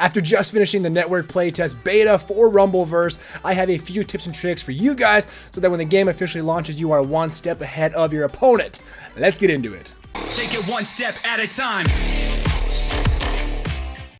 After just finishing the network playtest beta for Rumbleverse, I have a few tips and tricks for you guys so that when the game officially launches, you are one step ahead of your opponent. Let's get into it. Take it one step at a time.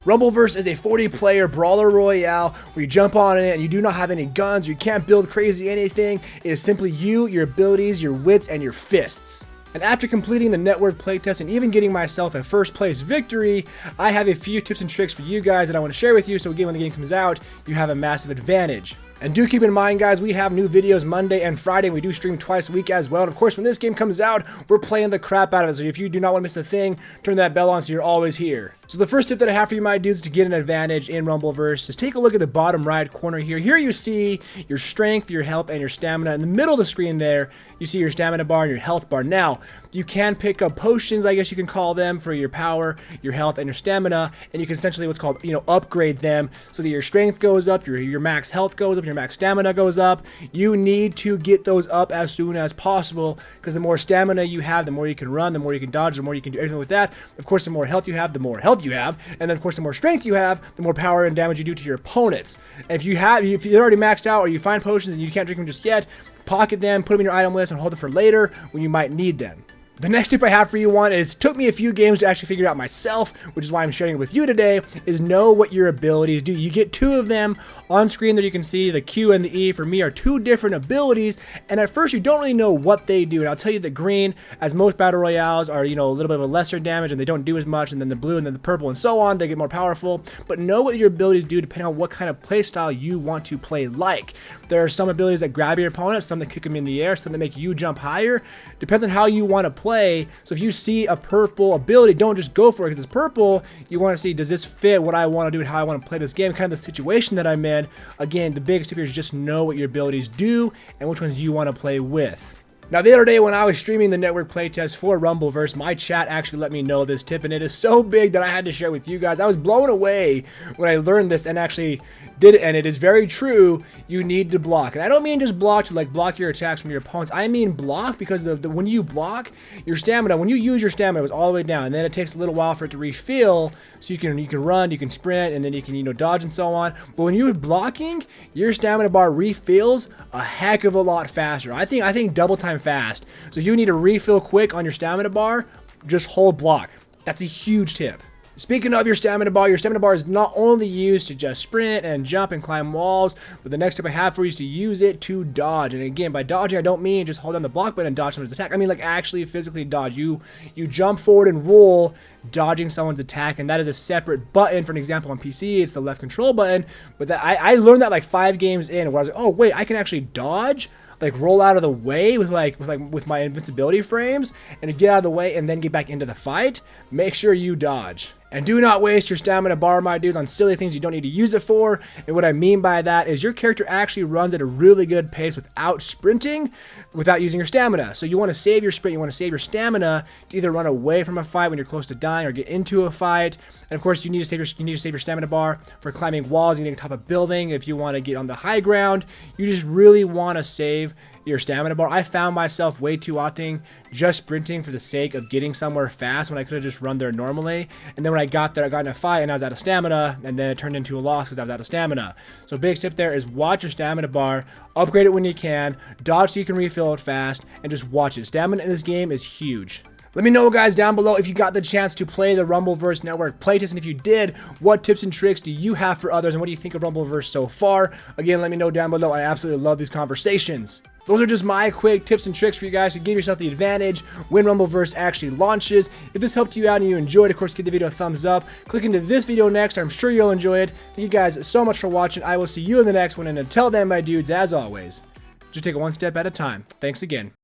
Rumbleverse is a 40-player brawler royale where you jump on it and you do not have any guns, you can't build crazy anything. It is simply you, your abilities, your wits, and your fists. And after completing the network playtest and even getting myself a first place victory, I have a few tips and tricks for you guys that I want to share with you so again when the game comes out, you have a massive advantage. And do keep in mind, guys, we have new videos Monday and Friday, and we do stream twice a week as well. And of course, when this game comes out, we're playing the crap out of it. So if you do not want to miss a thing, turn that bell on so you're always here. So the first tip that I have for you, my dudes, to get an advantage in Rumbleverse is take a look at the bottom right corner here. Here you see your strength, your health, and your stamina. In the middle of the screen there, you see your stamina bar and your health bar. Now, you can pick up potions, I guess you can call them, for your power, your health, and your stamina. And you can essentially what's called, upgrade them so that your strength goes up, your max health goes up, your max stamina goes up. You need to get those up as soon as possible because the more stamina you have, the more you can run, the more you can dodge, the more you can do everything with that. Of course, the more health you have, the more health you have. And then, of course, the more strength you have, the more power and damage you do to your opponents. And if you're already maxed out or you find potions and you can't drink them just yet, pocket them, put them in your item list, and hold them for later when you might need them. The next tip I have for you took me a few games to actually figure it out myself, which is why I'm sharing it with you today, is know what your abilities do. You get two of them on screen that you can see. The Q and the E for me are two different abilities, and at first you don't really know what they do. And I'll tell you that green, as most battle royales, are a little bit of a lesser damage and they don't do as much, and then the blue and then the purple and so on, they get more powerful. But know what your abilities do depending on what kind of play style you want to play like. There are some abilities that grab your opponent, some that kick them in the air, some that make you jump higher. Depends on how you want to play. So if you see a purple ability, don't just go for it because it's purple. You want to see, does this fit what I want to do and how I want to play this game, kind of the situation that I'm in. Again, the biggest tip here is just know what your abilities do and which ones you want to play with. Now, the other day when I was streaming the network playtest for Rumbleverse, my chat actually let me know this tip, and it is so big that I had to share it with you guys. I was blown away when I learned this and actually did it, and it is very true. You need to block, and I don't mean just block to block your attacks from your opponents. I mean block because when you block your stamina, when you use your stamina, it was all the way down, and then it takes a little while for it to refill, so you can run, you can sprint, and then you can dodge and so on. But when you're blocking, your stamina bar refills a heck of a lot faster. I think double time fast. So if you need to refill quick on your stamina bar, just hold block. That's a huge tip. Speaking of your stamina bar is not only used to just sprint and jump and climb walls, but the next tip I have for you is to use it to dodge. And again, by dodging, I don't mean just hold down the block button and dodge someone's attack. I mean actually physically dodge. You jump forward and roll, dodging someone's attack, and that is a separate button. For an example, on PC, it's the left control button. But I learned that 5 games in, where I was like, oh wait, I can actually dodge, roll out of the way with my invincibility frames and get out of the way and then get back into the fight. Make sure you dodge. And do not waste your stamina bar, my dudes, on silly things you don't need to use it for. And what I mean by that is your character actually runs at a really good pace without sprinting, without using your stamina. So you want to save your sprint, you want to save your stamina to either run away from a fight when you're close to dying or get into a fight. And of course, you need to save your stamina bar for climbing walls and getting on top of a building. If you want to get on the high ground, you just really want to save your stamina bar. I found myself way too often just sprinting for the sake of getting somewhere fast when I could have just run there normally. And then when I got there, I got in a fight and I was out of stamina, and then it turned into a loss because I was out of stamina. So big tip there is watch your stamina bar, upgrade it when you can, dodge so you can refill it fast, and just watch it. Stamina in this game is huge. Let me know, guys, down below if you got the chance to play the Rumbleverse network playtest, and if you did, what tips and tricks do you have for others, and what do you think of Rumbleverse so far? Again, let me know down below. I absolutely love these conversations. Those are just my quick tips and tricks for you guys to give yourself the advantage when Rumbleverse actually launches. If this helped you out and you enjoyed, of course, give the video a thumbs up. Click into this video next. I'm sure you'll enjoy it. Thank you guys so much for watching. I will see you in the next one, and until then, my dudes, as always, just take it one step at a time. Thanks again.